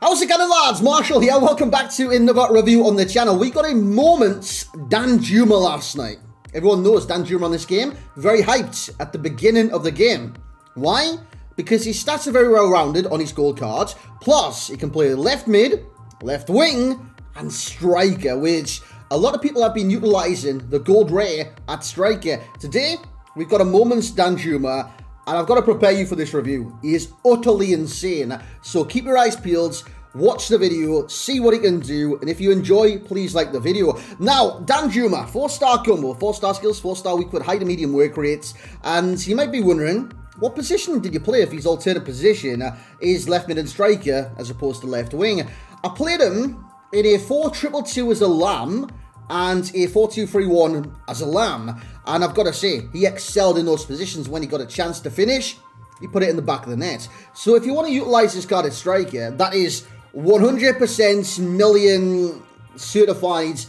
How's it going, lads? Marshall here. Welcome back to another review on the channel. We got a moment's Danjuma last night. Everyone knows Danjuma on this game. Very hyped at the beginning of the game. Why? Because his stats are very well rounded on his gold cards. Plus, he can play left mid, left wing, and striker, which a lot of people have been utilising the gold rare at striker. Today, we've got a moment's Danjuma. And I've got to prepare you for this review. He is utterly insane. So keep your eyes peeled, watch the video, see what he can do, and if you enjoy, please like the video. Now, Danjuma, 4-star combo, 4-star skills, 4-star weak with high to medium work rates. And you might be wondering, what position did you play if his alternate position is left mid and striker as opposed to left wing? I played him in a 4-2-2-2 as a lamb, and a 4-2-3-1 as a lamb. And I've got to say, he excelled in those positions. When he got a chance to finish, he put it in the back of the net. So if you want to utilise this card as striker, that is 100% million certified.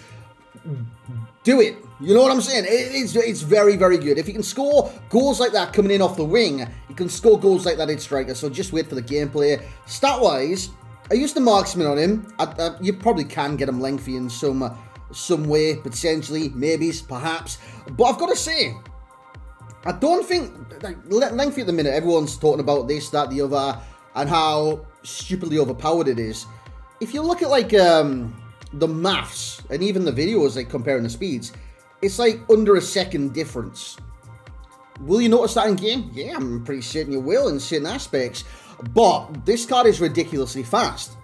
Do it. You know what I'm saying? It's very, very good. If you can score goals like that coming in off the wing, you can score goals like that in striker. So just wait for the gameplay. Stat-wise, I used the marksman on him. You probably can get him lengthy in some way, potentially, maybe, perhaps. But I've got to say, I don't think, like, lengthy at the minute, everyone's talking about this, that, the other, and how stupidly overpowered it is. If you look at, like, the maths, and even the videos, like, comparing the speeds, it's, like, under a second difference. Will you notice that in game? Yeah, I'm pretty certain you will in certain aspects. But this card is ridiculously fast.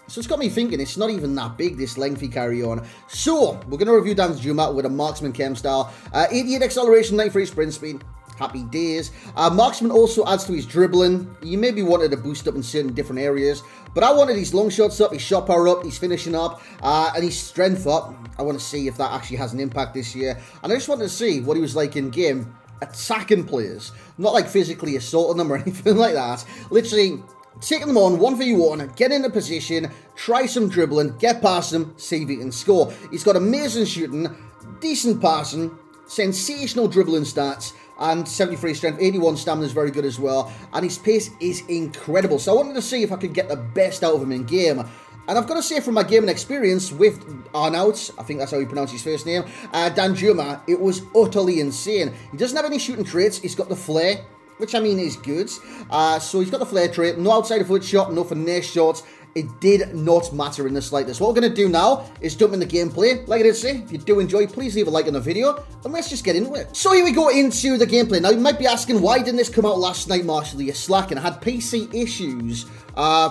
So it's got me thinking, it's not even that big, this lengthy carry-on. So, we're going to review Danjuma with a marksman chem style. 88 acceleration, 93 sprint speed. Happy days. Marksman also adds to his dribbling. You maybe wanted to boost up in certain different areas. But I wanted his long shots up, his shot power up, his finishing up, and his strength up. I want to see if that actually has an impact this year. And I just wanted to see what he was like in game, attacking players. Not like physically assaulting them or anything like that. Literally taking them on 1v1, get into position, try some dribbling, get past them, see if he can score. He's got amazing shooting, decent passing, sensational dribbling stats, and 73 strength, 81 stamina is very good as well, and his pace is incredible. So I wanted to see if I could get the best out of him in game. And I've got to say, from my gaming experience with Arnaut, I think that's how you pronounce his first name, Danjuma, it was utterly insane. He doesn't have any shooting traits, he's got the flair, which I mean is good. So he's got the flare trait, no outside of foot shot, no finesse shots. It did not matter in the slightest. What we're going to do now is jump in the gameplay. Like I did say, if you do enjoy, please leave a like on the video, and let's just get into it. So here we go into the gameplay. Now you might be asking, why didn't this come out last night, Marshall? You're slacking. I had PC issues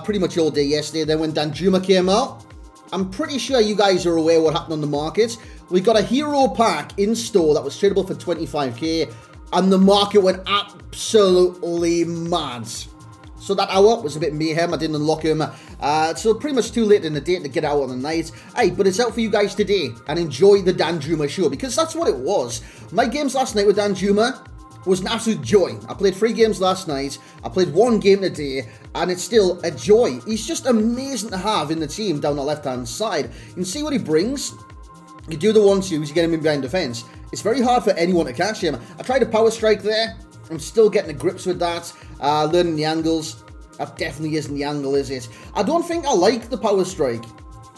pretty much all day yesterday. Then when Danjuma came out, I'm pretty sure you guys are aware what happened on the market. We got a hero pack in store that was tradable for 25k. And the market went absolutely mad. So that hour was a bit mayhem. I didn't unlock him. So pretty much too late in the day to get out on the night. Hey, but it's out for you guys today. And enjoy the Danjuma show. Because that's what it was. My games last night with Danjuma was an absolute joy. I played 3 games last night. I played 1 game today. And it's still a joy. He's just amazing to have in the team down the left-hand side. You can see what he brings. You do the 1-2s, you get him in behind defense. It's very hard for anyone to catch him. I tried a power strike there. I'm still getting the grips with that. Learning the angles. That definitely isn't the angle, is it? I don't think I like the power strike.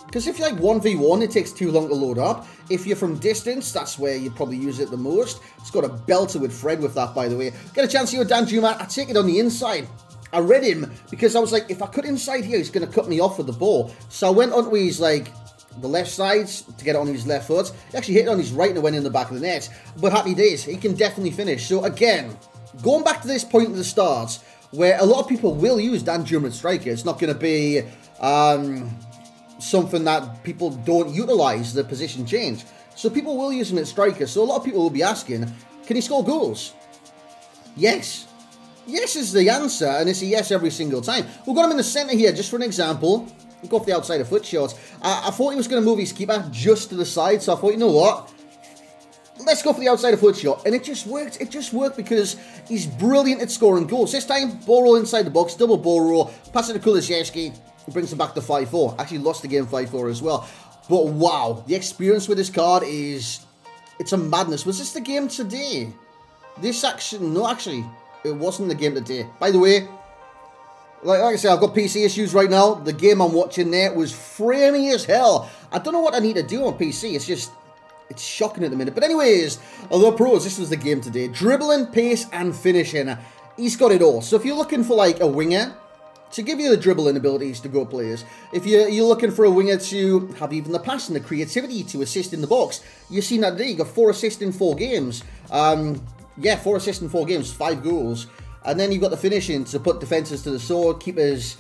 Because if you're like 1v1, it takes too long to load up. If you're from distance, that's where you probably use it the most. It's got a belter with Fred with that, by the way. Get a chance here with Danjuma. I take it on the inside. I read him because I was like, if I cut inside here, he's going to cut me off with the ball. So I went onto his, like, the left side to get it on his left foot. He actually hit it on his right and it went in the back of the net. But happy days, he can definitely finish. So again, going back to this point at the start, where a lot of people will use Danjuma at striker, it's not going to be something that people don't utilise, the position change. So people will use him at striker. So a lot of people will be asking, can he score goals? Yes. Yes is the answer, and it's a yes every single time. We've got him in the centre here, just for an example. We'll go for the outside of foot shots. I thought he was going to move his keeper just to the side, so I thought, you know what? Let's go for the outside of foot shot. And it just worked. It just worked because he's brilliant at scoring goals. This time, ball roll inside the box, double ball roll, pass it to Kulusevski, brings him back to 5-4. Actually lost the game 5-4 as well. But wow, the experience with this card is... it's a madness. Was this the game today? This action... no, actually, it wasn't the game today. By the way, Like I said, I've got PC issues right now. The game I'm watching there was framey as hell. I don't know what I need to do on PC. It's shocking at the minute. But anyways, the pros, this was the game today. Dribbling, pace, and finishing. He's got it all. So if you're looking for like a winger to give you the dribbling abilities to go places, if you're looking for a winger to have even the passing, the creativity to assist in the box, you've seen that today. You got 4 assists in 4 games. 4 assists in 4 games, 5 goals. And then you've got the finishing to put defenses to the sword, keepers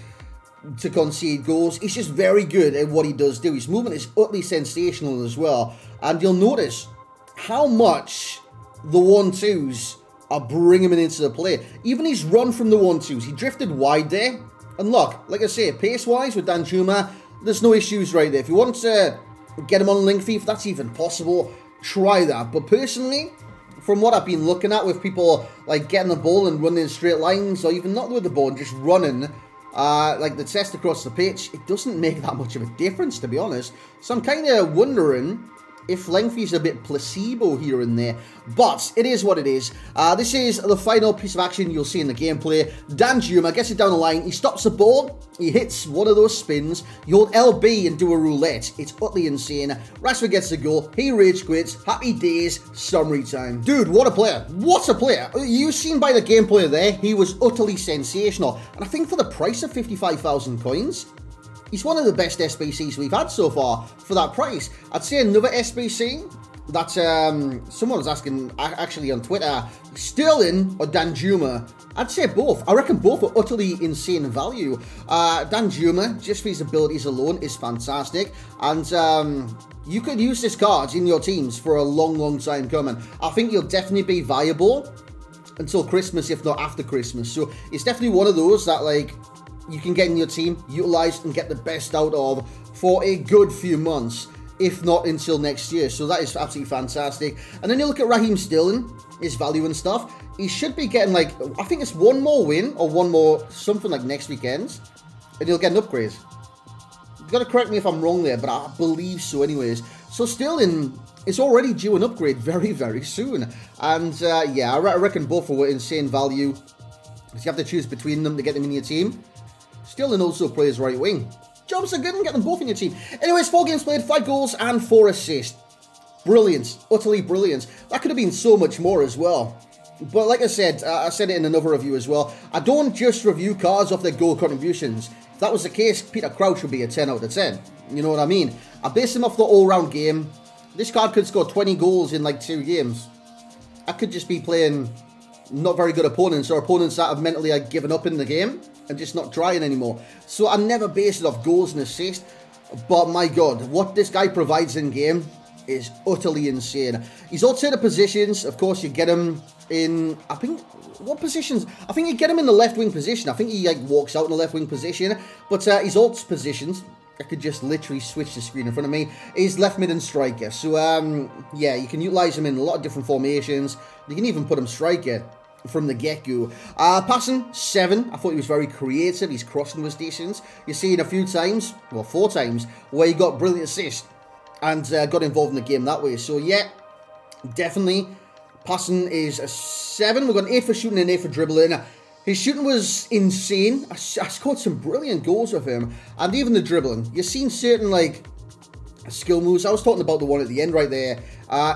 to concede goals. He's just very good at what he does do. His movement is utterly sensational as well. And you'll notice how much the 1-2s are bringing him into the play. Even his run from the 1-2s, he drifted wide there. And look, like I say, pace-wise with Danjuma, there's no issues right there. If you want to get him on link FIFA, if that's even possible, try that. But personally, from what I've been looking at with people like getting the ball and running in straight lines, or even not with the ball and just running like the test across the pitch, it doesn't make that much of a difference, to be honest. So I'm kind of wondering if lengthy's a bit placebo here and there, but it is what it is. This is the final piece of action you'll see in the gameplay. Danjuma gets it down the line, he stops the ball, he hits one of those spins, you hold LB and do a roulette. It's utterly insane. Rashford gets the goal, he rage quits, happy days, summary time. Dude, what a player, what a player. You've seen by the gameplay there, he was utterly sensational, and I think for the price of 55,000 coins, he's one of the best SBCs we've had so far for that price. I'd say another SBC that someone was asking actually on Twitter, Sterling or Danjuma. I'd say both. I reckon both are utterly insane value. Danjuma, just for his abilities alone, is fantastic. And you could use this card in your teams for a long, long time coming. I think he'll definitely be viable until Christmas, if not after Christmas. So it's definitely one of those that, like, you can get in your team, utilize and get the best out of for a good few months, if not until next year. So that is absolutely fantastic. And then you look at Raheem Sterling, his value and stuff. He should be getting, like, I think it's one more win or one more something like next weekend, and he'll get an upgrade. You've got to correct me if I'm wrong there, but I believe so anyways. So Sterling is already due an upgrade very, very soon. And yeah, I reckon both are insane value. So you have to choose between them to get them in your team. Sterling also plays right wing. Jobs are good and get them both in your team. Anyways, 4 games played, 5 goals and 4 assists. Brilliant. Utterly brilliant. That could have been so much more as well. But like I said it in another review as well, I don't just review cards off their goal contributions. If that was the case, Peter Crouch would be a 10 out of 10. You know what I mean? I base him off the all-round game. This card could score 20 goals in like 2 games. I could just be playing not very good opponents, or opponents that have mentally like given up in the game and just not trying anymore. So I never base it off goals and assists. But my God, what this guy provides in game is utterly insane. His alternative positions, of course, you get him in, I think, what positions? I think you get him in the left wing position. I think he like walks out in the left wing position. But his alt positions, I could just literally switch the screen in front of me, is left mid and striker. So yeah, you can utilize him in a lot of different formations. You can even put him striker from the get-go. Passing, 7. I thought he was very creative. His crossing was decent. You've seen a few times, well, 4 times, where he got brilliant assist and got involved in the game that way. So yeah, definitely passing is a 7. We've got an 8 for shooting and an 8 for dribbling. His shooting was insane. I scored some brilliant goals with him. And even the dribbling. You've seen certain, like, skill moves. I was talking about the one at the end right there.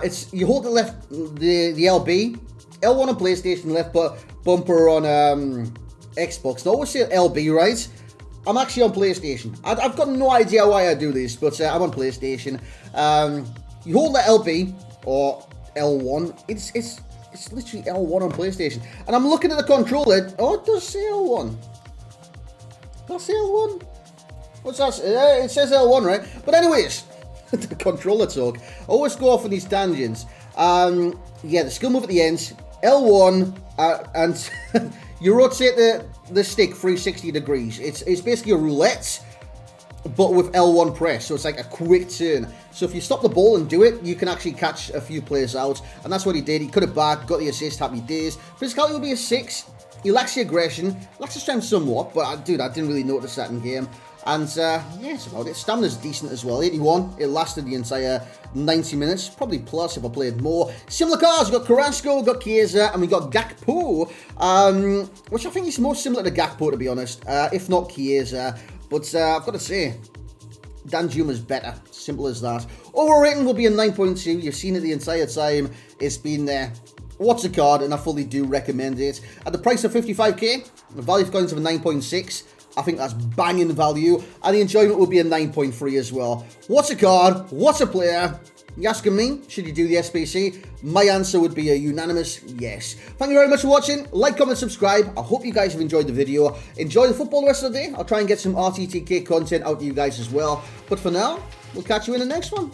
It's, you hold the LB, L1 on PlayStation, left bumper on Xbox. Now, I always say LB, right? I'm actually on PlayStation. I've got no idea why I do this, but I'm on PlayStation. You hold the LB, or L1. It's literally L1 on PlayStation. And I'm looking at the controller. Oh, it does say L1. Does it say L1? What's that? It says L1, right? But anyways, the controller talk. I always go off on these tangents. Yeah, the skill move at the end. L1, and you rotate the stick 360 degrees. It's basically a roulette, but with L1 press, so it's like a quick turn. So if you stop the ball and do it, you can actually catch a few players out, and that's what he did. He could have bagged, got the assist, happy days. Physicality will be a 6. He lacks the aggression, lacks the strength somewhat, but dude, I didn't really notice that in game. And yeah, that's about it. Stamina's decent as well. 81. It lasted the entire 90 minutes. Probably plus if I played more. Similar cards. We've got Carrasco, we've got Chiesa, and we got Gakpo. Which I think is more similar to Gakpo, to be honest. If not Chiesa. But I've got to say, Danjuma's better. Simple as that. Overall rating will be a 9.2. You've seen it the entire time. It's been there. What's a card? And I fully do recommend it. At the price of 55k, the value for coins of a 9.6. I think that's banging value. And the enjoyment will be a 9.3 as well. What's a card? What's a player? You asking me, should you do the SBC? My answer would be a unanimous yes. Thank you very much for watching. Like, comment, subscribe. I hope you guys have enjoyed the video. Enjoy the football the rest of the day. I'll try and get some RTTK content out to you guys as well. But for now, we'll catch you in the next one.